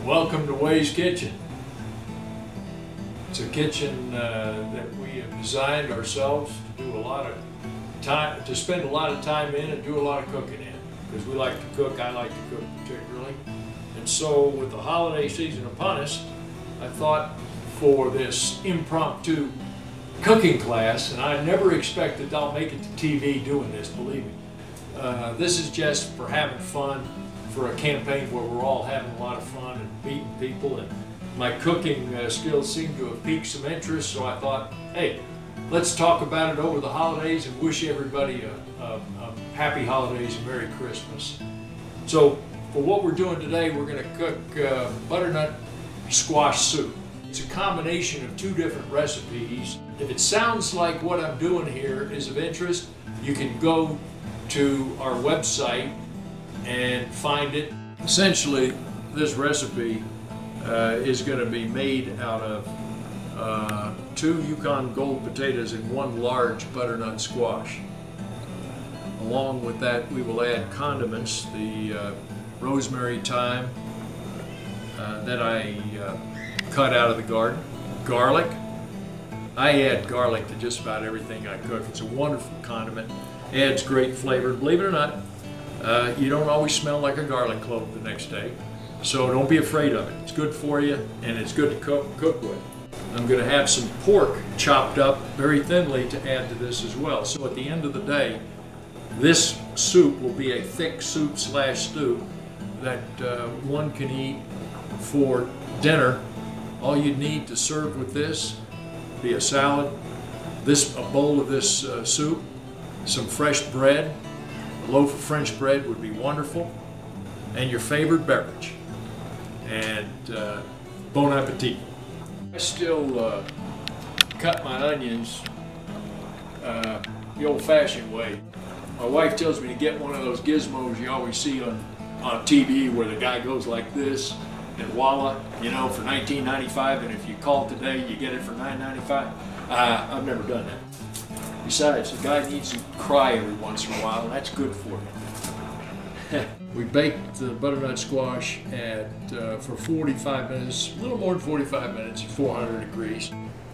Welcome to Weh's Kitchen. It's a kitchen that we have designed ourselves to do a lot of time, to spend a lot of time in and do a lot of cooking in. Because we like to cook, I like to cook particularly. And so with the holiday season upon us, I thought for this impromptu cooking class, and I never expected I'll make it to TV doing this, believe me. This is just for having fun, for a campaign where we're all having a lot of fun and meeting people, and my cooking skills seem to have piqued some interest, so I thought, hey, let's talk about it over the holidays and wish everybody a happy holidays and Merry Christmas. So for what we're doing today, we're going to cook butternut squash soup. It's a combination of two different recipes. If it sounds like what I'm doing here is of interest, you can go to our website and find it. Essentially, this recipe is going to be made out of 2 Yukon Gold potatoes and 1 large butternut squash. Along with that, we will add condiments, the rosemary, thyme that I cut out of the garden, garlic. I add garlic to just about everything I cook. It's a wonderful condiment, adds great flavor. Believe it or not, you don't always smell like a garlic clove the next day, so don't be afraid of it. It's good for you, and it's good to cook with. I'm going to have some pork chopped up very thinly to add to this as well. So at the end of the day, this soup will be a thick soup slash stew that one can eat for dinner. All you need to serve with this be a salad, a bowl of this soup, some fresh bread. A loaf of French bread would be wonderful, and your favorite beverage. And bon appetit. I still cut my onions the old-fashioned way. My wife tells me to get one of those gizmos you always see on TV where the guy goes like this, and voila, you know, for $19.95, and if you call today, you get it for $9.95. I've never done that. Besides, the guy needs to cry every once in a while, and that's good for him. We baked the butternut squash for 45 minutes, a little more than 45 minutes at 400 degrees.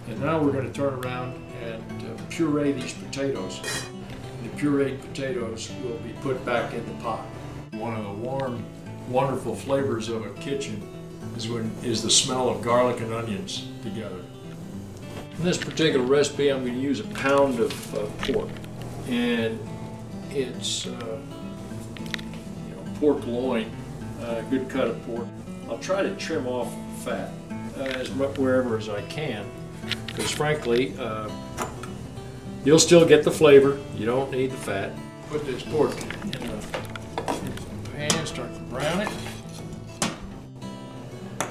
And now we're going to turn around and puree these potatoes. The pureed potatoes will be put back in the pot. One of the warm, wonderful flavors of a kitchen is the smell of garlic and onions together. In this particular recipe, I'm going to use a pound of pork, and it's pork loin, good cut of pork. I'll try to trim off fat wherever as I can, because frankly, you'll still get the flavor. You don't need the fat. Put this pork in the pan, start to brown it.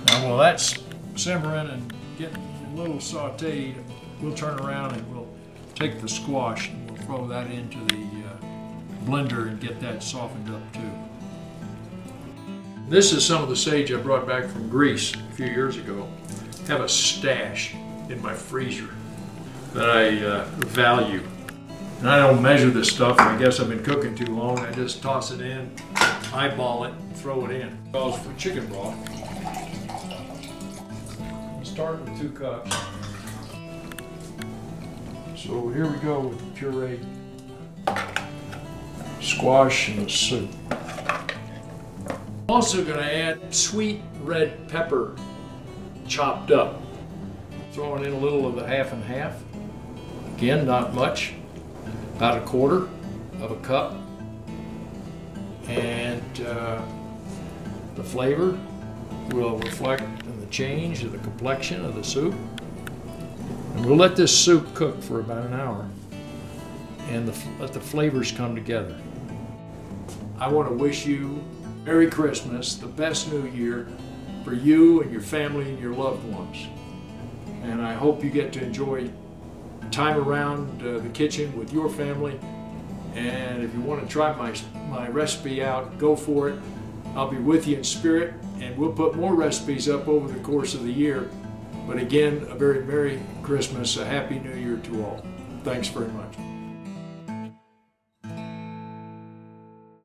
Now while that's simmering and getting a little sauteed, we'll turn around and we'll take the squash and we'll throw that into the blender and get that softened up too. This is some of the sage I brought back from Greece a few years ago. I have a stash in my freezer that I value. And I don't measure this stuff. I guess I've been cooking too long. I just toss it in, eyeball it, and throw it in. It calls for chicken broth. Start with 2 cups. So here we go with the pureed squash and the soup. I'm also going to add sweet red pepper chopped up. Throwing in a little of the half and half. Again, not much. About 1/4 of a cup. And the flavor will reflect in the change of the complexion of the soup. And we'll let this soup cook for about an hour and let the flavors come together. I want to wish you Merry Christmas, the best New Year for you and your family and your loved ones. And I hope you get to enjoy time around the kitchen with your family. And if you want to try my recipe out, go for it. I'll be with you in spirit, and we'll put more recipes up over the course of the year. But again, a very Merry Christmas, a Happy New Year to all. Thanks very much.